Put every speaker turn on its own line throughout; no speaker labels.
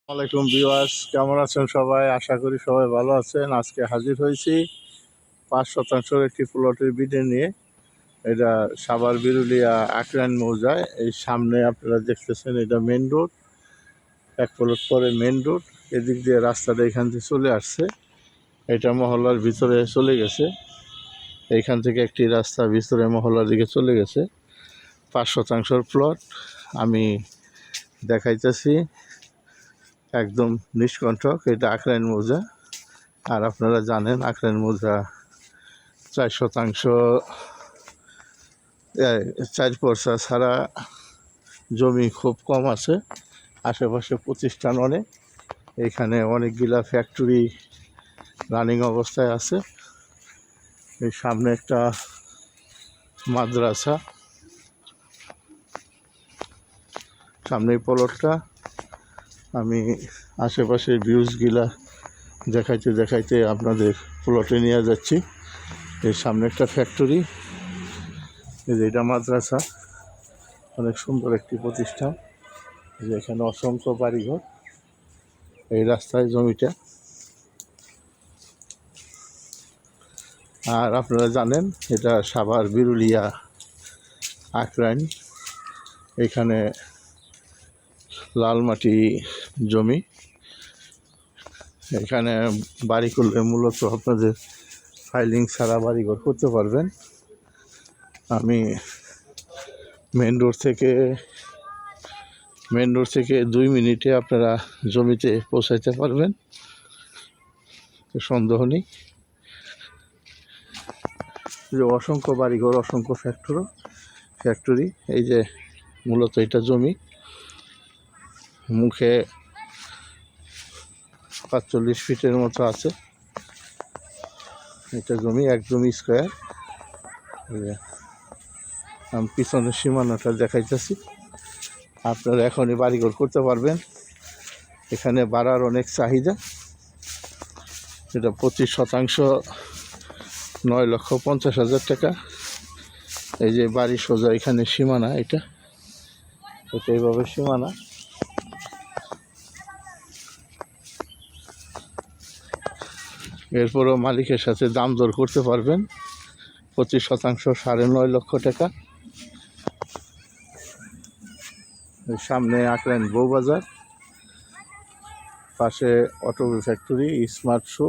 আসসালামাইকুম ভিউয়ার্স, কেমন আছেন সবাই? আশা করি সবাই ভালো আছেন। আজকে হাজির হয়েছি 5% একটি প্লটের ভিডিও নিয়ে। এটা সাভার বিরুলিয়া আকরাইন মৌজায়। এই সামনে আপনারা দেখতেছেন, এটা মেন রোড, 1 প্লট পরে মেন রোড। এদিক দিয়ে রাস্তাটা এখান থেকে চলে আসছে, এটা মহল্লার ভিতরে চলে গেছে। এইখান থেকে একটি রাস্তা ভিতরে মহল্লার দিকে চলে গেছে। 5% প্লট আমি দেখাইতেছি, একদম নিষ্কণ্ঠক। এটা আকরাইন মৌজা। আর আপনারা জানেন আকরাইন মৌজা 4 পয়সা ছাড়া জমি খুব কম আছে। আশেপাশে প্রতিষ্ঠান অনেক, এখানে অনেকগুলা ফ্যাক্টরি রানিং অবস্থায় আছে। এই সামনে একটা মাদ্রাসা, সামনে প্লটটা। আমি আশেপাশের ভিউজগুলা দেখাইতে দেখাইতে আপনাদের প্লটে নিয়ে যাচ্ছি। এর সামনে একটা ফ্যাক্টরি, এটা মাদ্রাসা, অনেক সুন্দর একটি প্রতিষ্ঠান। এখানে অসংখ্য বাড়িঘর, এই রাস্তায় জমিটা। আর আপনারা জানেন এটা সাভার বিরুলিয়া আকরাইন। এখানে লাল মাটি জমি। এখানে বাড়ি করলে মূলত আপনাদের ফাইলিং ছাড়া বাড়িঘর করতে পারবেন। আমি মেন রোড থেকে 2 মিনিটে আপনারা জমিতে পৌঁছাইতে পারবেন, সন্দেহ নেই। যে অসংখ্য বাড়িঘর, অসংখ্য ফ্যাক্টরি। এই যে মূলত এটা জমি, মুখে 45 ফিটের মতো আছে। এটা জমি একদম স্কোয়ার। আমি পিছনের সীমানাটা দেখাইতেছি, আপনারা এখনই বাড়িঘর করতে পারবেন। এখানে ভাড়ার অনেক চাহিদা। এটা 25% 9,50,000 টাকা। এই যে বাড়ি সোজা এখানে সীমানা, এটা এইভাবে সীমানা। এরপরও মালিকের সাথে দাম দর করতে পারবেন। 25% 9.5 লক্ষ টাকা। সামনে আকরাইন বউবাজার, পাশে অটো ফ্যাক্টরি, স্মার্ট শো,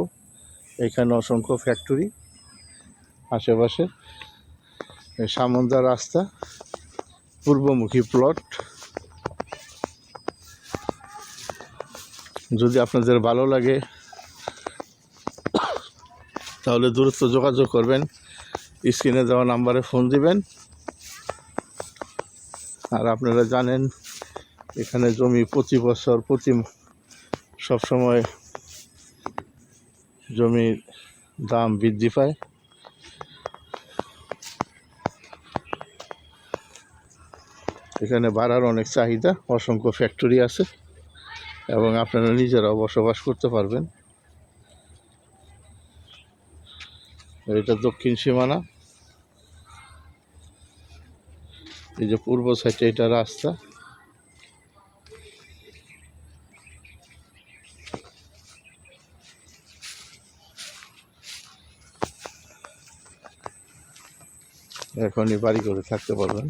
এখানে অসংখ্য ফ্যাক্টরি আশেপাশে। সামন্দা রাস্তা, পূর্বমুখী প্লট। যদি আপনাদের ভালো লাগে তাহলে দ্রুত যোগাযোগ করবেন, স্ক্রিনে দেওয়া নাম্বারে ফোন দিবেন। আর আপনারা জানেন এখানে জমি প্রতি বছর সবসময় জমির দাম বৃদ্ধি পায়। এখানে ভাড়ার অনেক চাহিদা, অসংখ্য ফ্যাক্টরি আছে এবং আপনারা নিজেরাও বসবাস করতে পারবেন। এটা দক্ষিণ সীমানা। এই যে পূর্ব সাইডে এটা রাস্তা। এখনই বাড়ি করে থাকতে পারবেন।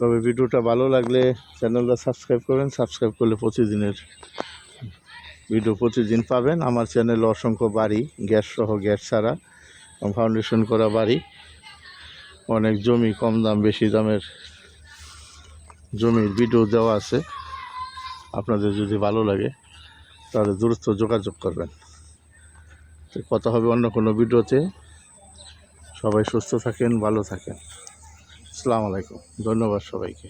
তবে ভিডিওটা ভালো লাগলে চ্যানেলটা সাবস্ক্রাইব করেন। সাবস্ক্রাইব করলে প্রতিদিনের ভিডিও প্রতিদিন পাবেন। আমার চ্যানেলে অসংখ্য বাড়ি, গ্যাস সহ, গ্যাস ছাড়া, ফাউন্ডেশন করা বাড়ি, অনেক জমি, কম দাম বেশি দামের জমির ভিডিও দেওয়া আছে। আপনাদের যদি ভালো লাগে তাহলে দ্রুত যোগাযোগ করবেন। কথা হবে অন্য কোনো ভিডিওতে। সবাই সুস্থ থাকেন, ভালো থাকেন। আসসালামু আলাইকুম, ধন্যবাদ সবাইকে।